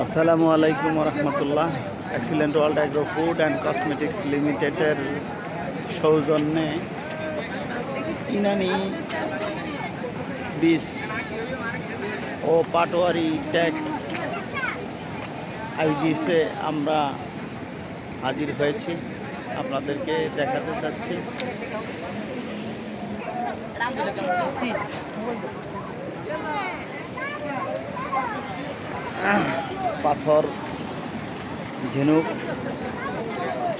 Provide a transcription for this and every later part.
আসসালামু আলাইকুম রহমতুল্লাহ। Excellent world agro food and cosmetics লিমিটেডের সৌজন্যে ইনানি বীজ ও পাটোয়ারি ট্যাগ আইবিসে আমরা হাজির হয়েছি, আপনাদেরকে দেখাতে চাচ্ছি। পাথর ঝিনুক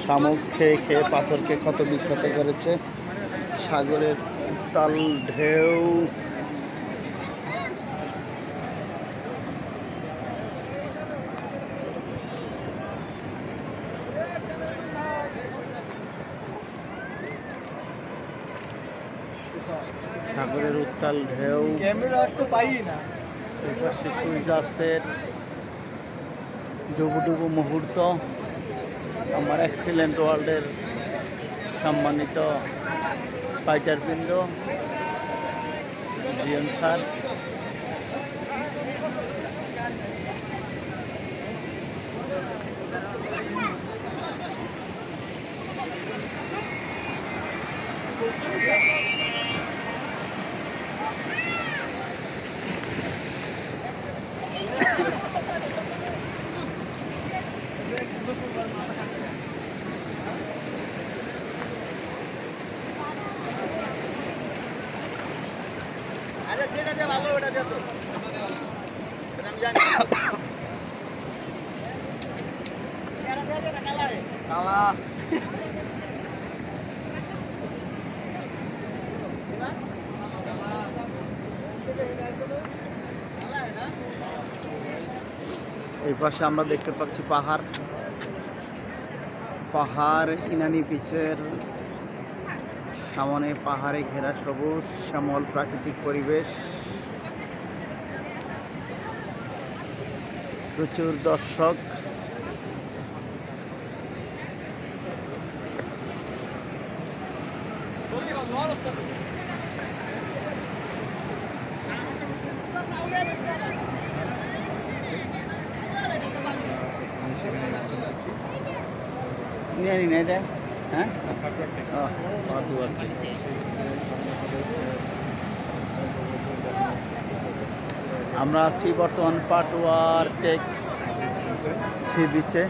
শামুক খেয়ে খেয়ে পাথরকে কত বিক্ষত করেছে। সাগরের উত্তাল ঢেউ সাগরের উত্তাল ঢেউ এপাশে সূর্যাস্তের ডুবুডুবু মুহূর্ত। আমার এক্সিলেন্ট ওয়ার্ল্ডের সম্মানিত ফাইটারবৃন্দ, জিএম স্যার, এই পাশে আমরা দেখতে পাচ্ছি পাহাড় ইনানি পিচের সামনে পাহাড়ে ঘেরা সবুজ শ্যামল প্রাকৃতিক পরিবেশ, প্রচুর দর্শক। হ্যাঁ, আমরা আছি বর্তমান পাটোয়ার টেক সি বিচে।